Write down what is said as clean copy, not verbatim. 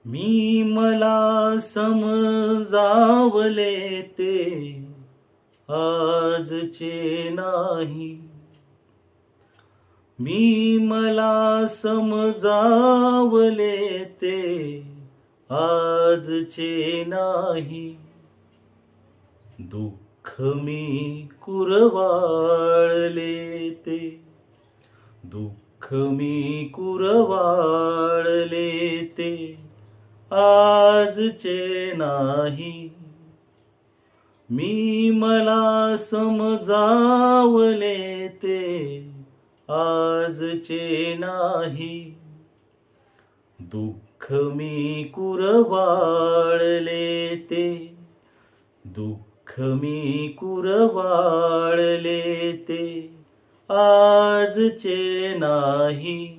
मी मला समजावले ते आजचे नाही. मी मला समजावले ते आजचे नाही. दुःख मी कुरवाळले ते, दुःख मी कुरवाळले ते आजचे नाही. मी मला समजावले ते आजचे नाही. दुःख मी कुरवाळले ते, दुःख मी कुरवाळले ते आजचे नाही.